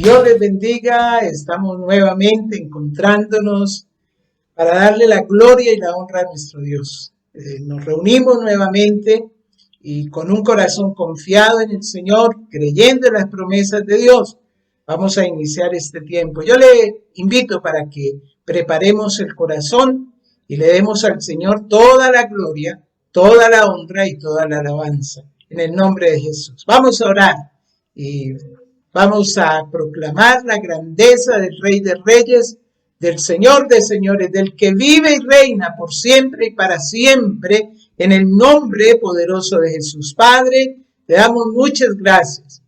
Dios les bendiga. Estamos nuevamente encontrándonos para darle la gloria y la honra a nuestro Dios. Nos reunimos nuevamente y con un corazón confiado en el Señor, creyendo en las promesas de Dios, vamos a iniciar este tiempo. Yo le invito para que preparemos el corazón y le demos al Señor toda la gloria, toda la honra y toda la alabanza. En el nombre de Jesús. Vamos a orar y vamos a proclamar la grandeza del Rey de Reyes, del Señor de Señores, del que vive y reina por siempre y para siempre, en el nombre poderoso de Jesús. Padre, te damos muchas gracias,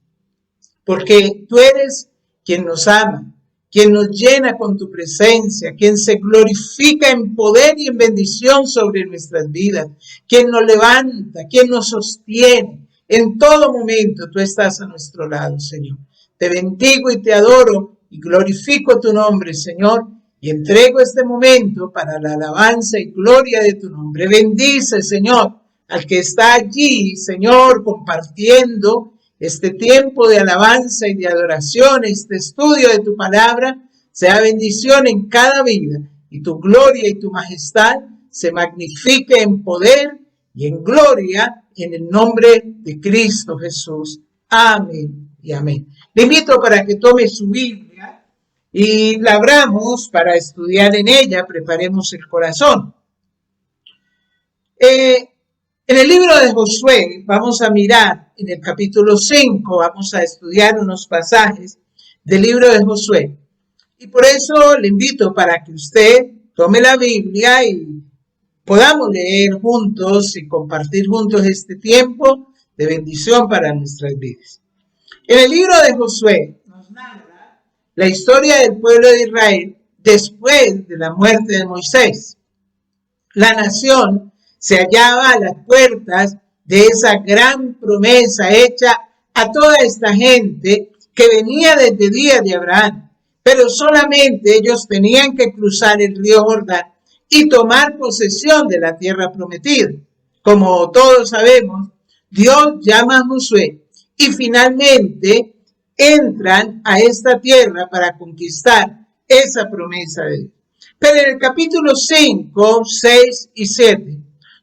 porque tú eres quien nos ama, quien nos llena con tu presencia, quien se glorifica en poder y en bendición sobre nuestras vidas, quien nos levanta, quien nos sostiene. En todo momento tú estás a nuestro lado, Señor. Te bendigo y te adoro y glorifico tu nombre, Señor, y entrego este momento para la alabanza y gloria de tu nombre. Bendice, Señor, al que está allí, Señor, compartiendo este tiempo de alabanza y de adoración, este estudio de tu palabra, sea bendición en cada vida y tu gloria y tu majestad se magnifique en poder y en gloria en el nombre de Cristo Jesús. Amén y amén. Le invito para que tome su Biblia y la abramos para estudiar en ella, preparemos el corazón. En el libro de Josué vamos a mirar en el capítulo 5, vamos a estudiar unos pasajes del libro de Josué. Y por eso le invito para que usted tome la Biblia y podamos leer juntos y compartir juntos este tiempo de bendición para nuestras vidas. En el libro de Josué nos narra la historia del pueblo de Israel después de la muerte de Moisés. La nación se hallaba a las puertas de esa gran promesa hecha a toda esta gente que venía desde días de Abraham, pero solamente ellos tenían que cruzar el río Jordán y tomar posesión de la tierra prometida. Como todos sabemos, Dios llama a Josué y finalmente entran a esta tierra para conquistar esa promesa de Dios. Pero en el capítulo 5, 6 y 7,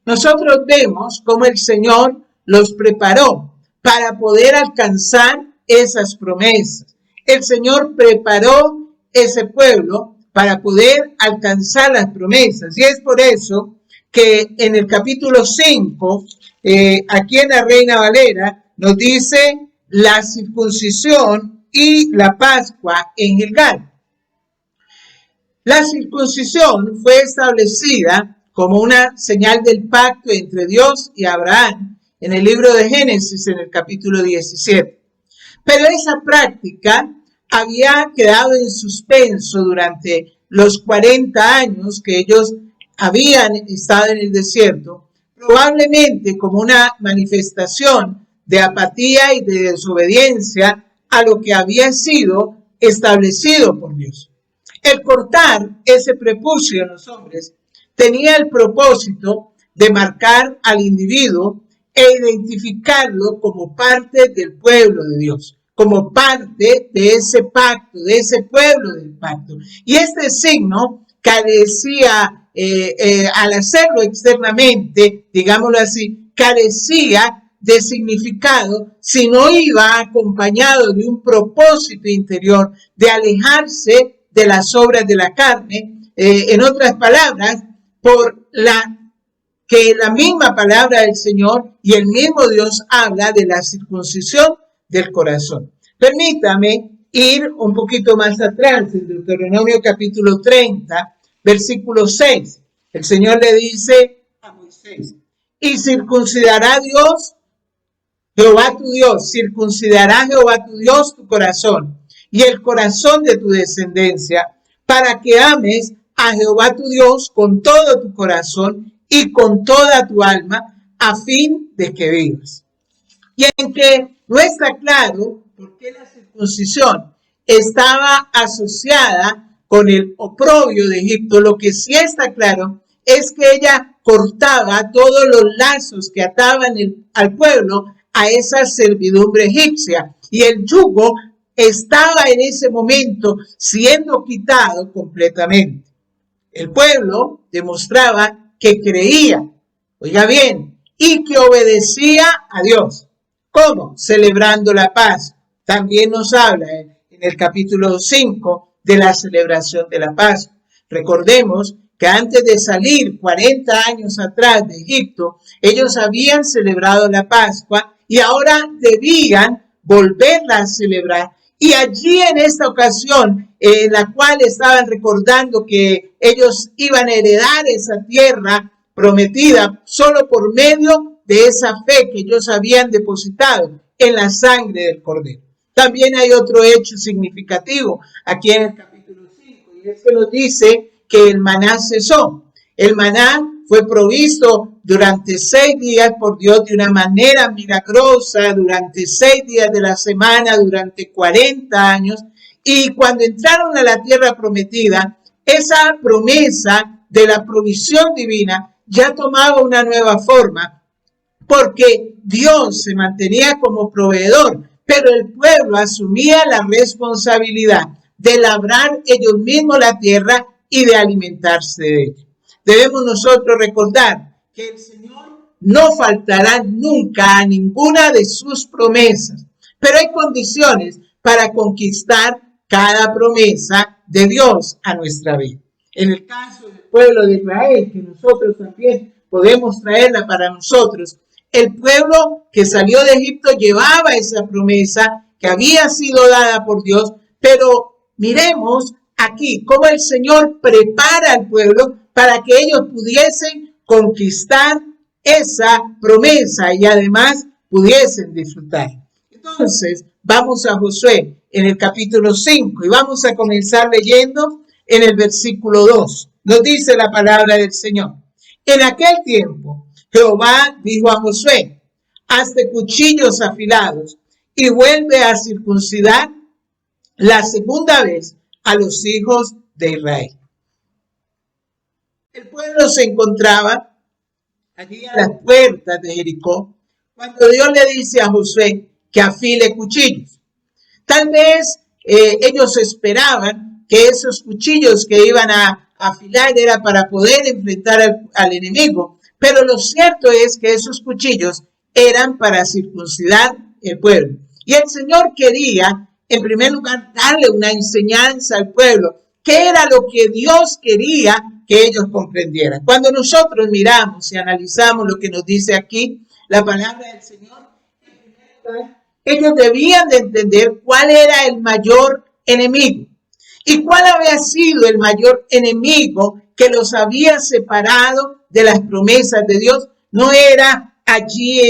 nosotros vemos cómo el Señor los preparó para poder alcanzar esas promesas. El Señor preparó ese pueblo para poder alcanzar las promesas. Y es por eso que en el capítulo 5, aquí en la Reina Valera, nos dice la circuncisión y la Pascua en Gilgal. La circuncisión fue establecida como una señal del pacto entre Dios y Abraham en el libro de Génesis, en el capítulo 17. Pero esa práctica había quedado en suspenso durante los 40 años que ellos habían estado en el desierto, probablemente como una manifestación de apatía y de desobediencia a lo que había sido establecido por Dios. El cortar ese prepucio en los hombres tenía el propósito de marcar al individuo e identificarlo como parte del pueblo de Dios, como parte de ese pacto, de ese pueblo del pacto. Y este signo carecía, al hacerlo externamente, digámoslo así, carecía de significado si no iba acompañado de un propósito interior, de alejarse de las obras de la carne, en otras palabras, por que la misma palabra del Señor y el mismo Dios habla de la circuncisión del corazón. Permítame ir un poquito más atrás, en Deuteronomio capítulo 30, versículo 6. El Señor le dice a Moisés, y circuncidará Dios, Jehová tu Dios, circuncidará Jehová tu Dios tu corazón y el corazón de tu descendencia, para que ames a Jehová tu Dios con todo tu corazón y con toda tu alma, a fin de que vivas. Y en que no está claro por qué la circuncisión estaba asociada con el oprobio de Egipto. Lo que sí está claro es que ella cortaba todos los lazos que ataban al pueblo a esa servidumbre egipcia. Y el yugo estaba en ese momento siendo quitado completamente. El pueblo demostraba que creía, oiga bien, y que obedecía a Dios. ¿Cómo? Celebrando la paz. También nos habla en el capítulo 5 de la celebración de la paz. Recordemos que antes de salir 40 años atrás de Egipto, ellos habían celebrado la Pascua y ahora debían volverla a celebrar. Y allí en esta ocasión, en la cual estaban recordando que ellos iban a heredar esa tierra prometida solo por medio de esa fe que ellos habían depositado en la sangre del Cordero. También hay otro hecho significativo aquí en el capítulo 5, y es que nos dice que el maná cesó. El maná fue provisto durante 6 días por Dios de una manera milagrosa, durante 6 días de la semana, durante 40 años. Y cuando entraron a la tierra prometida, esa promesa de la provisión divina ya tomaba una nueva forma, porque Dios se mantenía como proveedor, pero el pueblo asumía la responsabilidad de labrar ellos mismos la tierra y de alimentarse de ella. Debemos nosotros recordar que el Señor no faltará nunca a ninguna de sus promesas, pero hay condiciones para conquistar cada promesa de Dios a nuestra vida. En el caso del pueblo de Israel, que nosotros también podemos traerla para nosotros, el pueblo que salió de Egipto llevaba esa promesa que había sido dada por Dios, pero miremos aquí cómo el Señor prepara al pueblo para que ellos pudiesen conquistar esa promesa y además pudiesen disfrutar. Entonces, vamos a Josué en el capítulo 5 y vamos a comenzar leyendo en el versículo 2. Nos dice la palabra del Señor. En aquel tiempo, Jehová dijo a Josué: hazte cuchillos afilados y vuelve a circuncidar la segunda vez a los hijos de Israel. El pueblo se encontraba allí a las puertas de Jericó cuando Dios le dice a Josué que afile cuchillos. Tal vez ellos esperaban que esos cuchillos que iban a afilar era para poder enfrentar al enemigo, pero lo cierto es que esos cuchillos eran para circuncidar el pueblo. Y el Señor quería, en primer lugar, darle una enseñanza al pueblo, que era lo que Dios quería que ellos comprendieran. Cuando nosotros miramos y analizamos lo que nos dice aquí la palabra del Señor, en primer lugar, ellos debían de entender cuál era el mayor enemigo y cuál había sido el mayor enemigo que los había separado de las promesas de Dios. No era allí,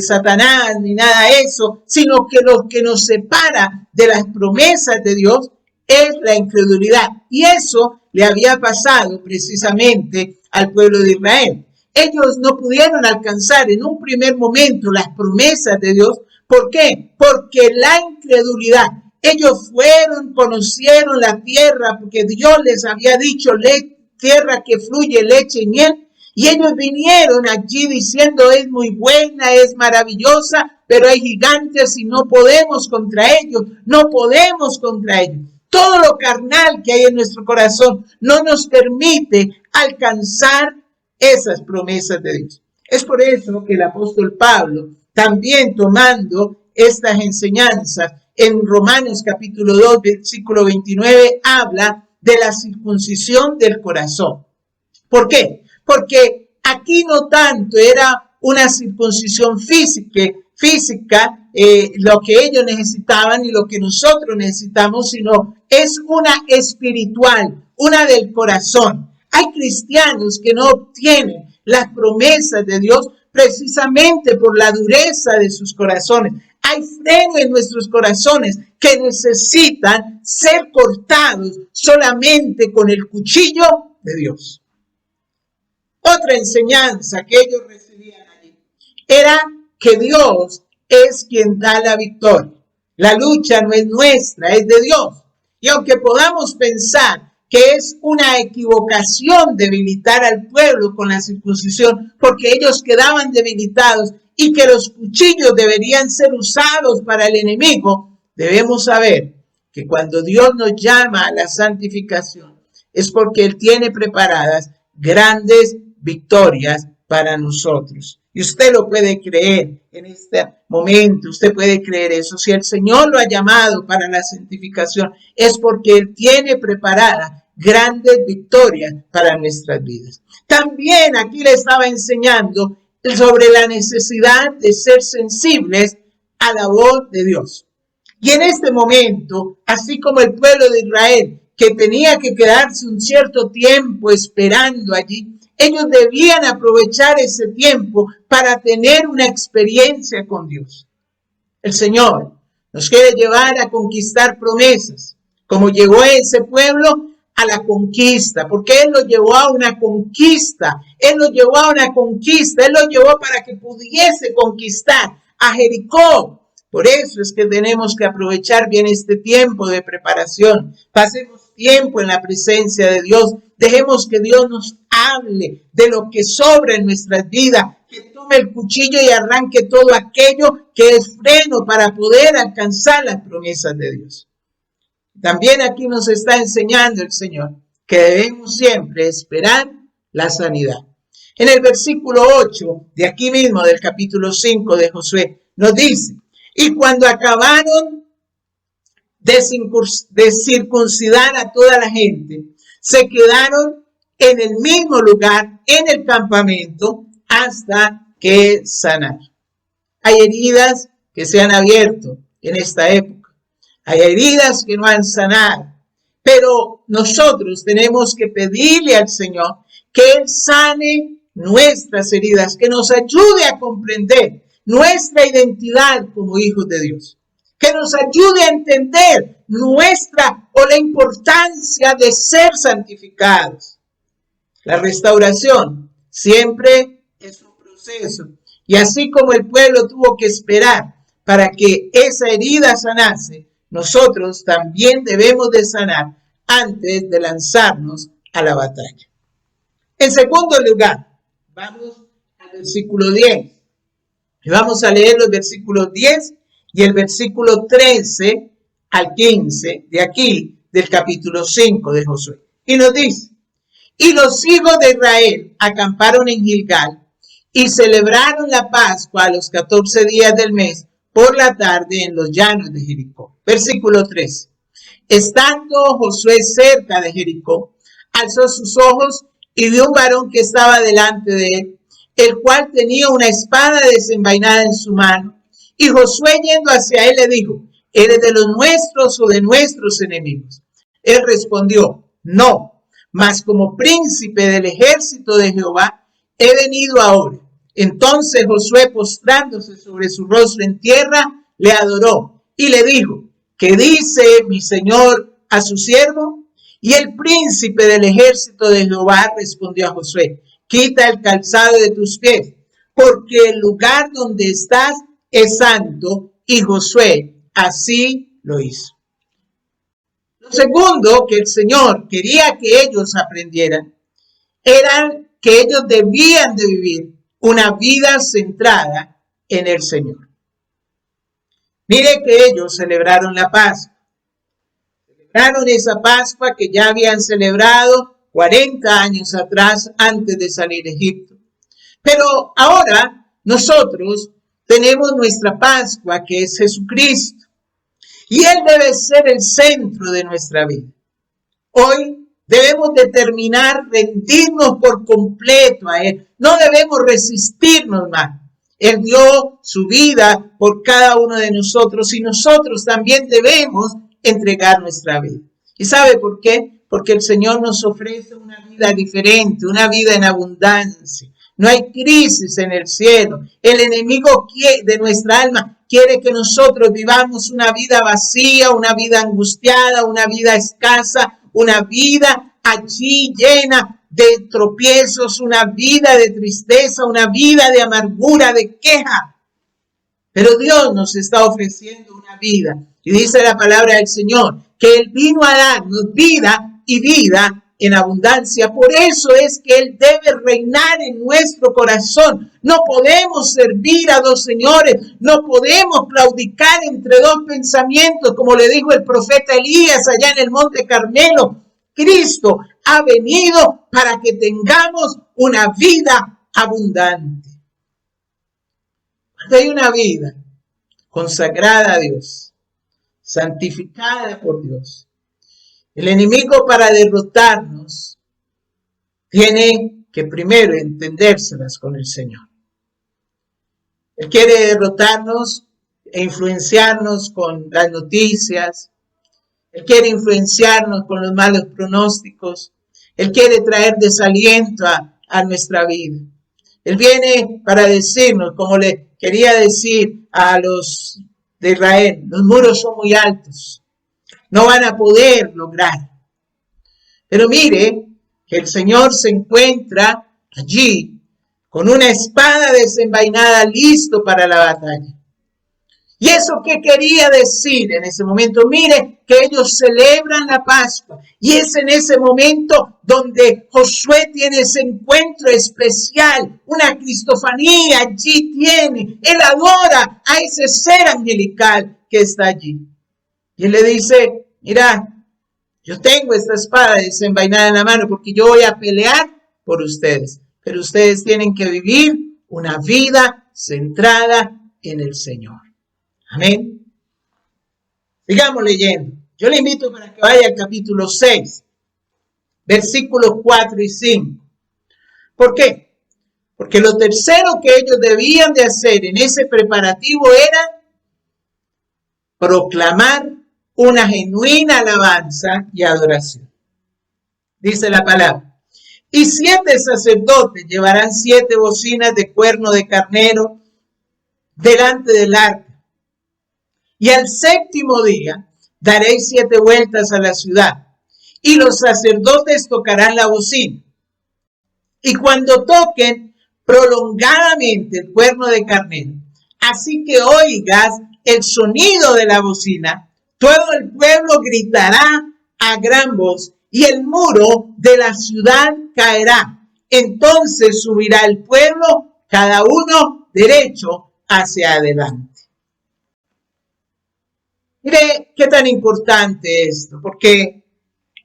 Satanás ni nada de eso, sino que lo que nos separa de las promesas de Dios es la incredulidad. Y eso le había pasado precisamente al pueblo de Israel. Ellos no pudieron alcanzar en un primer momento las promesas de Dios. ¿Por qué? Porque la incredulidad. Ellos conocieron la tierra, porque Dios les había dicho, tierra que fluye leche y miel. Y ellos vinieron allí diciendo, es muy buena, es maravillosa, pero hay gigantes y no podemos contra ellos, no podemos contra ellos. Todo lo carnal que hay en nuestro corazón no nos permite alcanzar esas promesas de Dios. Es por eso que el apóstol Pablo, también tomando estas enseñanzas, en Romanos capítulo 2, versículo 29, habla de la circuncisión del corazón. ¿Por qué? Porque aquí no tanto era una circuncisión física, lo que ellos necesitaban y lo que nosotros necesitamos, sino es una espiritual, una del corazón. Hay cristianos que no obtienen las promesas de Dios precisamente por la dureza de sus corazones. Hay freno en nuestros corazones que necesitan ser cortados solamente con el cuchillo de Dios. Otra enseñanza que ellos recibían allí era que Dios es quien da la victoria. La lucha no es nuestra, es de Dios. Y aunque podamos pensar que es una equivocación debilitar al pueblo con la circuncisión, porque ellos quedaban debilitados y que los cuchillos deberían ser usados para el enemigo, debemos saber que cuando Dios nos llama a la santificación es porque Él tiene preparadas grandes victorias para nosotros. Y usted lo puede creer en este momento, usted puede creer eso. Si el Señor lo ha llamado para la santificación, es porque Él tiene preparadas grandes victorias para nuestras vidas. También aquí le estaba enseñando sobre la necesidad de ser sensibles a la voz de Dios. Y en este momento, así como el pueblo de Israel, que tenía que quedarse un cierto tiempo esperando allí, ellos debían aprovechar ese tiempo para tener una experiencia con Dios. El Señor nos quiere llevar a conquistar promesas, como llegó ese pueblo a la conquista, porque Él lo llevó a una conquista, Él lo llevó para que pudiese conquistar a Jericó. Por eso es que tenemos que aprovechar bien este tiempo de preparación. Pasemos tiempo en la presencia de Dios. Dejemos que Dios nos hable de lo que sobra en nuestras vidas. Que tome el cuchillo y arranque todo aquello que es freno para poder alcanzar las promesas de Dios. También aquí nos está enseñando el Señor que debemos siempre esperar la sanidad. En el versículo 8 de aquí mismo del capítulo 5 de Josué nos dice: y cuando acabaron de circuncidar a toda la gente, se quedaron en el mismo lugar, en el campamento, hasta que sanaron. Hay heridas que se han abierto en esta época. Hay heridas que no han sanado. Pero nosotros tenemos que pedirle al Señor que Él sane nuestras heridas, que nos ayude a comprender nuestra identidad como hijos de Dios, que nos ayude a entender la importancia de ser santificados. La restauración siempre es un proceso, y así como el pueblo tuvo que esperar para que esa herida sanase, nosotros también debemos de sanar antes de lanzarnos a la batalla. En segundo lugar, vamos al versículo 10. Y vamos a leer los versículos 10 y el versículo 13 al 15 de aquí, del capítulo 5 de Josué. Y nos dice: y los hijos de Israel acamparon en Gilgal y celebraron la Pascua a los 14 días del mes por la tarde en los llanos de Jericó. Versículo 13. Estando Josué cerca de Jericó, alzó sus ojos y vio un varón que estaba delante de él, el cual tenía una espada desenvainada en su mano. Y Josué, yendo hacia él, le dijo: ¿eres de los nuestros o de nuestros enemigos? Él respondió: no, mas como príncipe del ejército de Jehová he venido ahora. Entonces Josué, postrándose sobre su rostro en tierra, le adoró y le dijo: ¿qué dice mi señor a su siervo? Y el príncipe del ejército de Jehová respondió a Josué: quita el calzado de tus pies, porque el lugar donde estás es santo. Y Josué así lo hizo. Lo segundo que el Señor quería que ellos aprendieran era que ellos debían de vivir una vida centrada en el Señor. Mire que ellos celebraron la Pascua. Celebraron esa Pascua que ya habían celebrado 40 años atrás, antes de salir de Egipto. Pero ahora nosotros tenemos nuestra Pascua, que es Jesucristo. Y Él debe ser el centro de nuestra vida. Hoy debemos determinar rendirnos por completo a Él. No debemos resistirnos más. Él dio su vida por cada uno de nosotros y nosotros también debemos entregar nuestra vida. ¿Y sabe por qué? Porque el Señor nos ofrece una vida diferente, una vida en abundancia. No hay crisis en el cielo. El enemigo de nuestra alma quiere que nosotros vivamos una vida vacía, una vida angustiada, una vida escasa, una vida allí llena de tropiezos, una vida de tristeza, una vida de amargura, de queja. Pero Dios nos está ofreciendo una vida. Y dice la palabra del Señor que Él vino a darnos vida y vida en abundancia. Por eso es que Él debe reinar en nuestro corazón. No podemos servir a dos señores, no podemos claudicar entre dos pensamientos, como le dijo el profeta Elías allá en el Monte Carmelo. Cristo ha venido para que tengamos una vida abundante. Cuando hay una vida consagrada a Dios, santificada por Dios, el enemigo, para derrotarnos, tiene que primero entendérselas con el Señor. Él quiere derrotarnos e influenciarnos con las noticias. Él quiere influenciarnos con los malos pronósticos. Él quiere traer desaliento a nuestra vida. Él viene para decirnos, como le quería decir a los de Israel, los muros son muy altos, no van a poder lograr. Pero mire que el Señor se encuentra allí con una espada desenvainada, listo para la batalla. ¿Y eso qué quería decir en ese momento? Mire que ellos celebran la Pascua y es en ese momento donde Josué tiene ese encuentro especial, una cristofanía allí tiene. Él adora a ese ser angelical que está allí. Y él le dice, mira, yo tengo esta espada desenvainada en la mano porque yo voy a pelear por ustedes. Pero ustedes tienen que vivir una vida centrada en el Señor. Amén. Sigamos leyendo. Yo le invito para que vaya al capítulo 6, versículos 4 y 5. ¿Por qué? Porque lo tercero que ellos debían de hacer en ese preparativo era proclamar una genuina alabanza y adoración. Dice la palabra. Y 7 sacerdotes llevarán 7 bocinas de cuerno de carnero delante del arca. Y al 7º día daréis 7 vueltas a la ciudad, y los sacerdotes tocarán la bocina. Y cuando toquen prolongadamente el cuerno de carnero, así que oigas el sonido de la bocina, todo el pueblo gritará a gran voz, y el muro de la ciudad caerá. Entonces subirá el pueblo, cada uno derecho hacia adelante. Mire qué tan importante esto, porque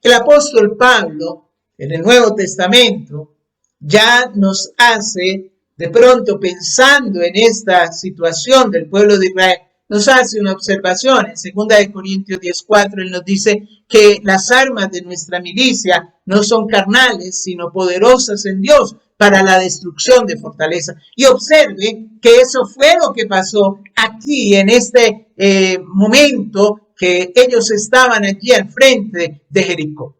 el apóstol Pablo en el Nuevo Testamento ya nos hace, de pronto pensando en esta situación del pueblo de Israel, nos hace una observación. En 2 Corintios 10:4 él nos dice que las armas de nuestra milicia no son carnales, sino poderosas en Dios para la destrucción de fortaleza. Y observe que eso fue lo que pasó aquí en este momento que ellos estaban allí al frente de Jericó.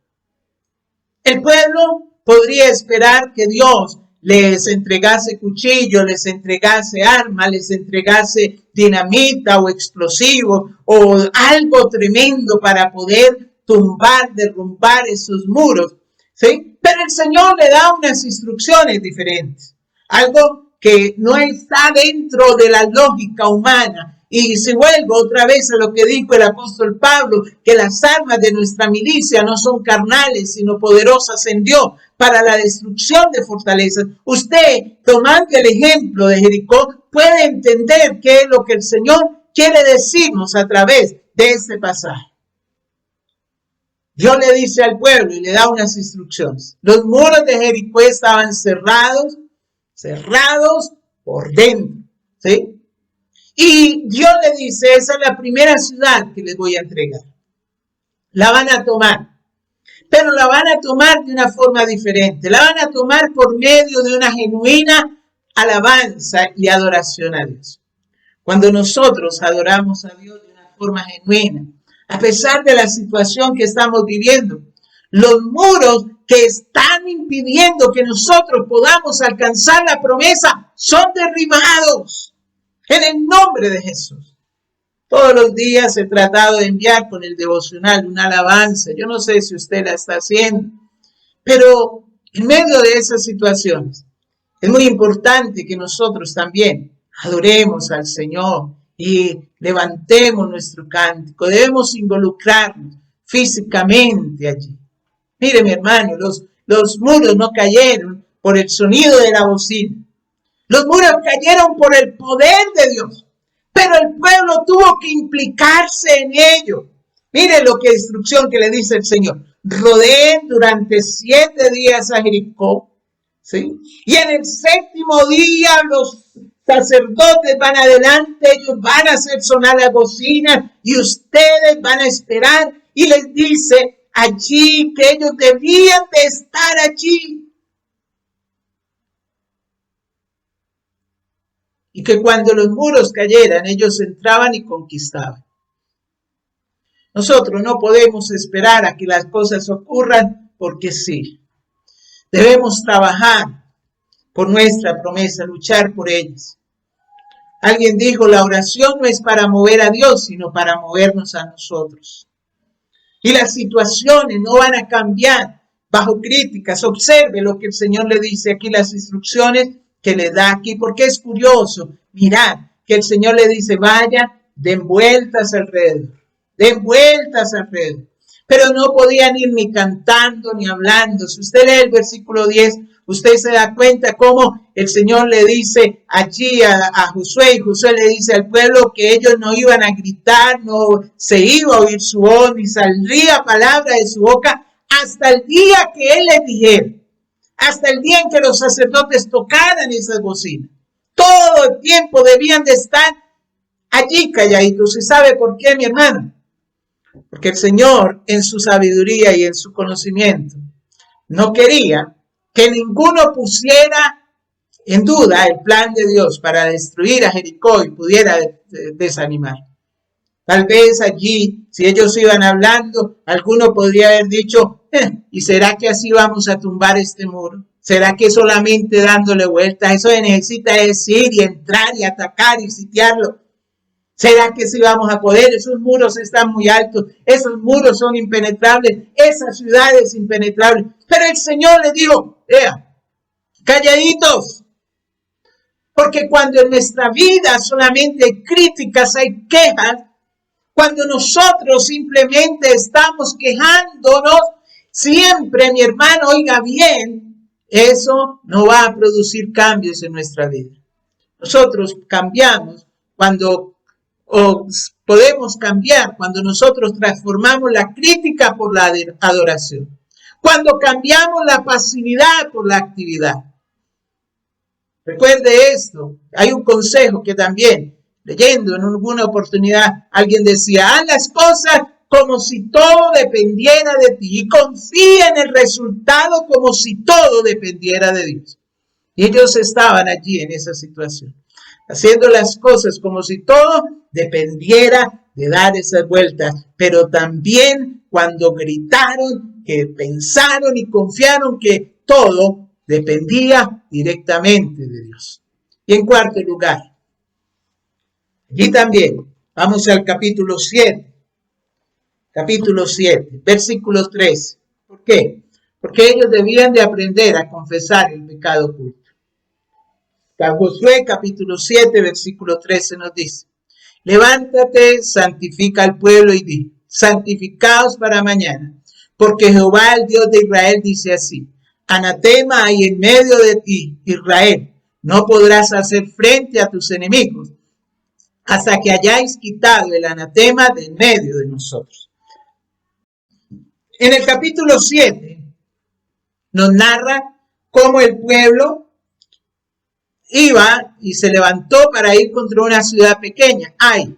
El pueblo podría esperar que Dios les entregase cuchillo, les entregase armas, les entregase dinamita o explosivos o algo tremendo para poder tumbar, derrumbar esos muros, ¿sí? Pero el Señor le da unas instrucciones diferentes, algo que no está dentro de la lógica humana. Y si vuelvo otra vez a lo que dijo el apóstol Pablo, que las armas de nuestra milicia no son carnales, sino poderosas en Dios para la destrucción de fortalezas. Usted, tomando el ejemplo de Jericó, puede entender qué es lo que el Señor quiere decirnos a través de este pasaje. Dios le dice al pueblo y le da unas instrucciones. Los muros de Jericó estaban cerrados por dentro, ¿sí? Y Dios le dice, esa es la primera ciudad que les voy a entregar. La van a tomar, pero la van a tomar de una forma diferente. La van a tomar por medio de una genuina alabanza y adoración a Dios. Cuando nosotros adoramos a Dios de una forma genuina, a pesar de la situación que estamos viviendo, los muros que están impidiendo que nosotros podamos alcanzar la promesa son derribados. En el nombre de Jesús. Todos los días he tratado de enviar con el devocional una alabanza. Yo no sé si usted la está haciendo, pero en medio de esas situaciones es muy importante que nosotros también adoremos al Señor y levantemos nuestro cántico. Debemos involucrarnos físicamente allí. Mire, mi hermano, los muros no cayeron por el sonido de la bocina. Los muros cayeron por el poder de Dios. Pero el pueblo tuvo que implicarse en ello. Mire lo que instrucción que le dice el Señor. Rodeen durante 7 días a Jericó. ¿Sí? Y en el 7º día los sacerdotes van adelante, ellos van a hacer sonar la bocina y ustedes van a esperar. Y les dice allí que ellos debían de estar allí. Y que cuando los muros cayeran, ellos entraban y conquistaban. Nosotros no podemos esperar a que las cosas ocurran porque sí. Debemos trabajar por nuestra promesa, luchar por ellas. Alguien dijo, la oración no es para mover a Dios, sino para movernos a nosotros. Y las situaciones no van a cambiar bajo críticas. Observe lo que el Señor le dice aquí, las instrucciones que le da aquí, porque es curioso. Mirad que el Señor le dice, vaya, den vueltas alrededor. Pero no podían ir ni cantando ni hablando. Si usted lee el versículo 10, usted se da cuenta cómo el Señor le dice allí a Josué, y Josué le dice al pueblo que ellos no iban a gritar, no se iba a oír su voz, ni saldría palabra de su boca hasta el día que él les dijera, hasta el día en que los sacerdotes tocaran esas bocinas. Todo el tiempo debían de estar allí calladitos. ¿Y sabe por qué, mi hermano? Porque el Señor, en su sabiduría y en su conocimiento, no quería que ninguno pusiera en duda el plan de Dios para destruir a Jericó y pudiera desanimar. Tal vez allí, si ellos iban hablando, alguno podría haber dicho, ¿y será que así vamos a tumbar este muro? ¿Será que solamente dándole vueltas? Eso necesita decir y entrar y atacar y sitiarlo. ¿Será que sí vamos a poder? Esos muros están muy altos, esos muros son impenetrables, esa ciudad es impenetrable. Pero el Señor le dijo, calladitos, porque cuando en nuestra vida solamente hay críticas, hay quejas, cuando nosotros simplemente estamos quejándonos, siempre, mi hermano, oiga bien, eso no va a producir cambios en nuestra vida. Nosotros cambiamos podemos cambiar cuando nosotros transformamos la crítica por la adoración. Cuando cambiamos la pasividad por la actividad. Recuerde esto, hay un consejo que también, leyendo en alguna oportunidad, alguien decía, haz las cosas como si todo dependiera de ti y confía en el resultado como si todo dependiera de Dios. Y ellos estaban allí en esa situación, haciendo las cosas como si todo dependiera de dar esas vueltas, pero también cuando gritaron, que pensaron y confiaron que todo dependía directamente de Dios. Y en cuarto lugar, allí también, vamos al capítulo 7, versículo 13. ¿Por qué? Porque ellos debían de aprender a confesar el pecado oculto. Josué capítulo 7, versículo 13 nos dice, levántate, santifica al pueblo y di, santificaos para mañana, porque Jehová, el Dios de Israel, dice así, anatema hay en medio de ti, Israel, no podrás hacer frente a tus enemigos, hasta que hayáis quitado el anatema de en medio de nosotros. En el capítulo 7 nos narra cómo el pueblo iba y se levantó para ir contra una ciudad pequeña, Ai.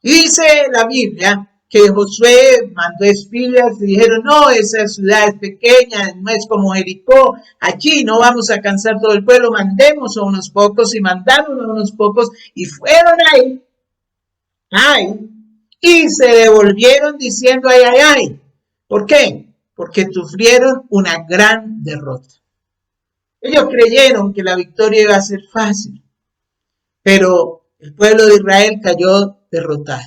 Y dice la Biblia que Josué mandó espías y dijeron, no, esa ciudad es pequeña, no es como Jericó, aquí no vamos a cansar todo el pueblo, mandemos a unos pocos, y mandaron a unos pocos y fueron ahí, y se devolvieron diciendo, ay. ¿Por qué? Porque sufrieron una gran derrota. Ellos creyeron que la victoria iba a ser fácil, pero el pueblo de Israel cayó derrotado.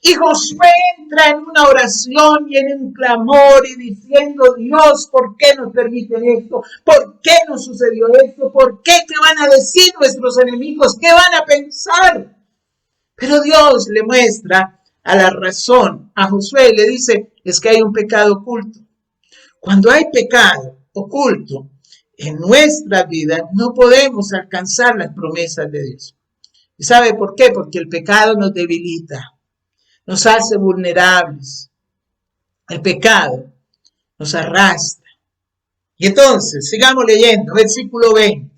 Y Josué entra en una oración y en un clamor y diciendo, Dios, ¿por qué nos permiten esto? ¿Por qué nos sucedió esto? ¿Por qué? ¿Qué van a decir nuestros enemigos? ¿Qué van a pensar? Pero Dios le muestra a la razón a Josué y le dice, es que hay un pecado oculto. Cuando hay pecado oculto en nuestra vida, no podemos alcanzar las promesas de Dios. ¿Y sabe por qué? Porque el pecado nos debilita, nos hace vulnerables. El pecado nos arrastra. Y entonces, sigamos leyendo, versículo 20.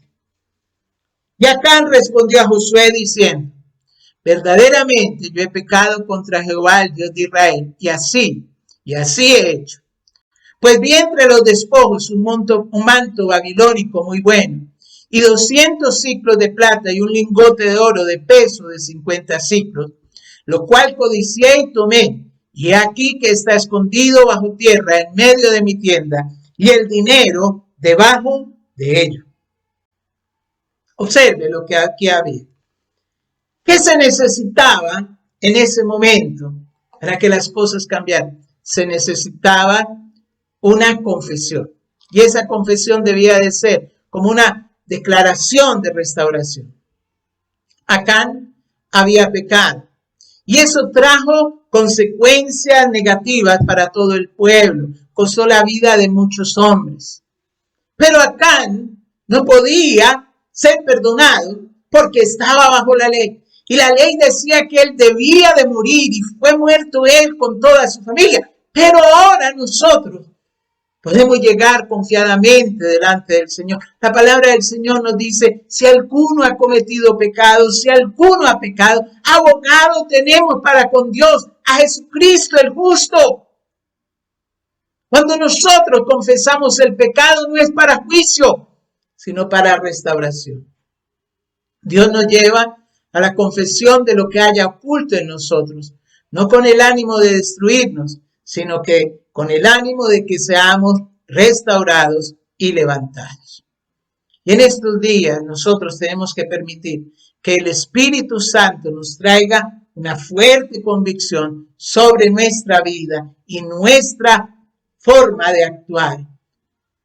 Y Acán respondió a Josué diciendo: verdaderamente yo he pecado contra Jehová, el Dios de Israel, y así he hecho. Pues vi entre los despojos un manto babilónico muy bueno, y 200 siclos de plata y un lingote de oro de peso de 50 siclos, lo cual codicié y tomé, y he aquí que está escondido bajo tierra en medio de mi tienda, y el dinero debajo de ello. Observe lo que aquí había. ¿Qué se necesitaba en ese momento para que las cosas cambiaran? Se necesitaba una confesión. Y esa confesión debía de ser como una declaración de restauración. Acán había pecado. Y eso trajo consecuencias negativas para todo el pueblo. Costó la vida de muchos hombres. Pero Acán no podía ser perdonado porque estaba bajo la ley. Y la ley decía que él debía de morir y fue muerto él con toda su familia. Pero ahora nosotros podemos llegar confiadamente delante del Señor. La palabra del Señor nos dice: si alguno ha cometido pecado, si alguno ha pecado, abogado tenemos para con Dios, a Jesucristo el justo. Cuando nosotros confesamos el pecado, no es para juicio, sino para restauración. Dios nos lleva a la confesión de lo que haya oculto en nosotros, no con el ánimo de destruirnos, sino que con el ánimo de que seamos restaurados y levantados. Y en estos días nosotros tenemos que permitir que el Espíritu Santo nos traiga una fuerte convicción sobre nuestra vida y nuestra forma de actuar.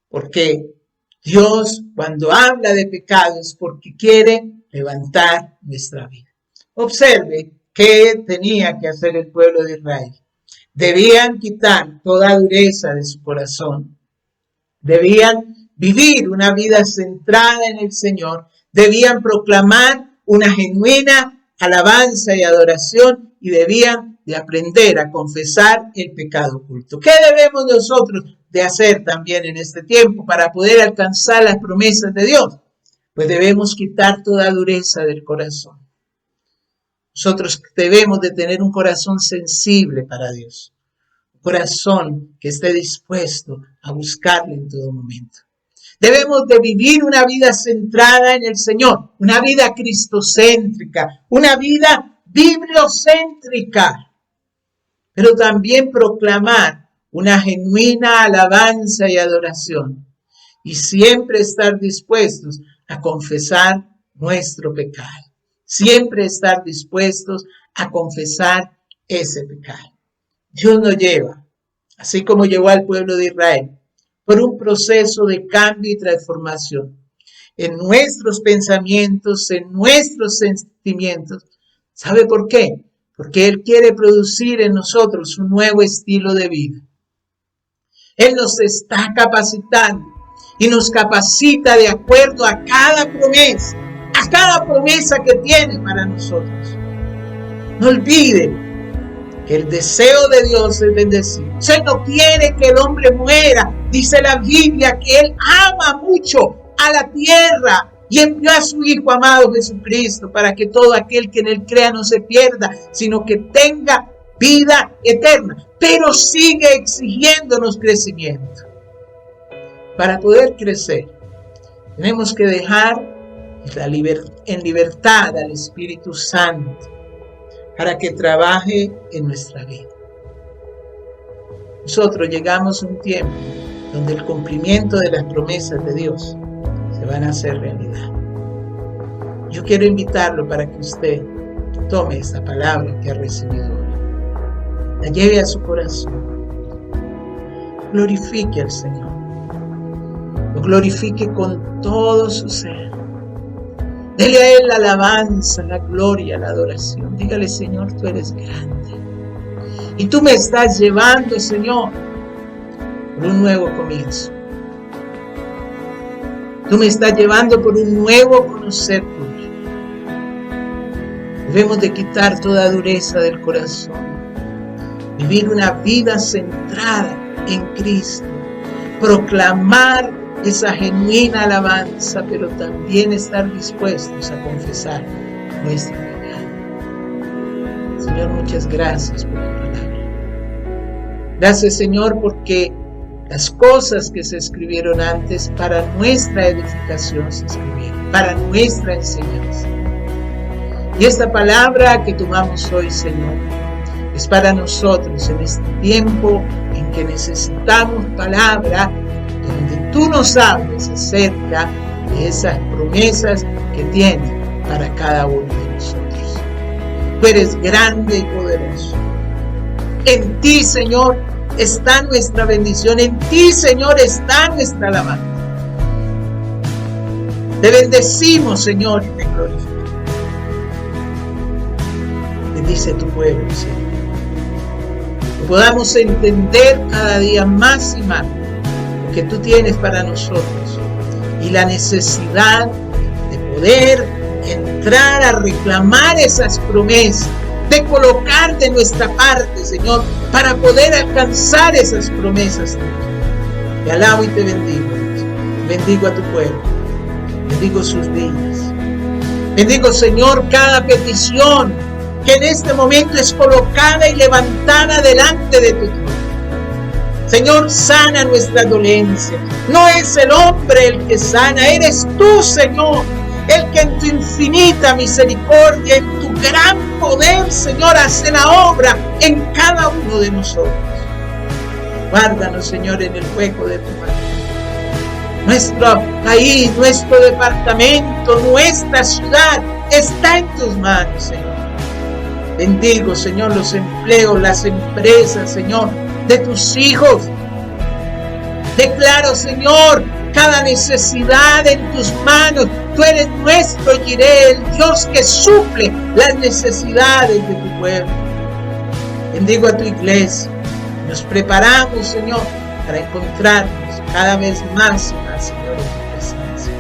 Porque Dios, cuando habla de pecado, es porque quiere levantar nuestra vida. Observe qué tenía que hacer el pueblo de Israel. Debían quitar toda dureza de su corazón. Debían vivir una vida centrada en el Señor. Debían proclamar una genuina alabanza y adoración y debían de aprender a confesar el pecado oculto. ¿Qué debemos nosotros de hacer también en este tiempo para poder alcanzar las promesas de Dios? Pues debemos quitar toda dureza del corazón. Nosotros debemos de tener un corazón sensible para Dios. Un corazón que esté dispuesto a buscarle en todo momento. Debemos de vivir una vida centrada en el Señor. Una vida cristocéntrica. Una vida bibliocéntrica. Pero también proclamar una genuina alabanza y adoración. Y siempre estar dispuestos a confesar nuestro pecado. Siempre estar dispuestos a confesar ese pecado. Dios nos lleva, así como llevó al pueblo de Israel, por un proceso de cambio y transformación en nuestros pensamientos, en nuestros sentimientos. ¿Sabe por qué? Porque Él quiere producir en nosotros un nuevo estilo de vida. Él nos está capacitando y nos capacita de acuerdo a cada promesa que tiene para nosotros. No olviden que el deseo de Dios es bendecir. Él no quiere que el hombre muera. Dice la Biblia que Él ama mucho a la tierra y envió a su Hijo amado Jesucristo para que todo aquel que en Él crea no se pierda, sino que tenga vida eterna. Pero sigue exigiéndonos crecimiento. Para poder crecer, tenemos que dejar en libertad al Espíritu Santo para que trabaje en nuestra vida. Nosotros llegamos a un tiempo donde el cumplimiento de las promesas de Dios se van a hacer realidad. Yo quiero invitarlo para que usted tome esta palabra que ha recibido hoy, la lleve a su corazón, glorifique al Señor, lo glorifique con todo su ser. Dele a Él la alabanza, la gloria, la adoración. Dígale: Señor, tú eres grande. Y tú me estás llevando, Señor, por un nuevo comienzo. Tú me estás llevando por un nuevo conocer tuyo. Debemos de quitar toda dureza del corazón, vivir una vida centrada en Cristo, proclamar esa genuina alabanza, pero también estar dispuestos a confesar nuestra pecado. Señor, muchas gracias por tu palabra. Gracias, Señor, porque las cosas que se escribieron antes para nuestra edificación se escribieron, para nuestra enseñanza. Y esta palabra que tomamos hoy, Señor, es para nosotros en este tiempo en que necesitamos palabra donde tú nos hables acerca de esas promesas que tienes para cada uno de nosotros. Tú eres grande y poderoso. En ti, Señor, está nuestra bendición. En ti, Señor, está nuestra alabanza. Te bendecimos, Señor, y te glorificamos. Bendice tu pueblo, Señor. Que podamos entender cada día más y más lo que tú tienes para nosotros y la necesidad de poder entrar a reclamar esas promesas, de colocar de nuestra parte, Señor, para poder alcanzar esas promesas. Te alabo y te bendigo. Bendigo a tu pueblo. Bendigo sus vidas. Bendigo, Señor, cada petición que en este momento es colocada y levantada delante de tu trono. Señor, sana nuestra dolencia. No es el hombre el que sana, eres tú, Señor, el que en tu infinita misericordia, en tu gran poder, Señor, hace la obra en cada uno de nosotros. Guárdanos, Señor, en el hueco de tu mano. Nuestro país, nuestro departamento, nuestra ciudad está en tus manos, Señor. Bendigo, Señor, los empleos, las empresas, Señor, de tus hijos. Declaro, Señor, cada necesidad en tus manos. Tú eres nuestro Jireh, el Dios que suple las necesidades de tu pueblo. Bendigo a tu iglesia. Nos preparamos, Señor, para encontrarnos cada vez más y más, Señor, en tu presencia.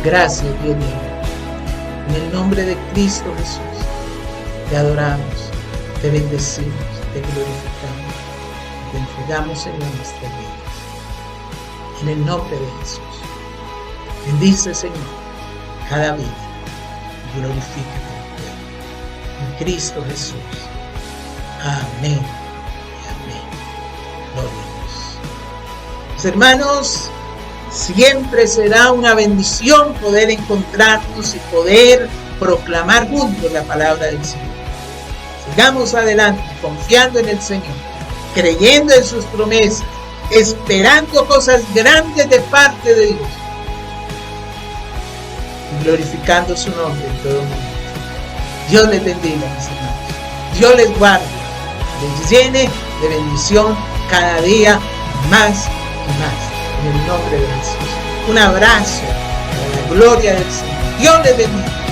Gracias, Dios mío. En el nombre de Cristo Jesús, te adoramos, te bendecimos, te glorificamos, te entregamos, Señor, nuestra vida. En el nombre de Jesús. Bendice, Señor, cada vida y glorifica tu pueblo. En Cristo Jesús. Amén y amén. Gloria a Dios. Mis hermanos, siempre será una bendición poder encontrarnos y poder proclamar juntos la palabra del Señor. Sigamos adelante, confiando en el Señor, creyendo en sus promesas, esperando cosas grandes de parte de Dios y glorificando su nombre en todo momento. Dios les bendiga, mis hermanos. Dios les guarde, les llene de bendición cada día más y más. En el nombre de Jesús. Un abrazo, en la gloria del Señor. Dios les bendiga.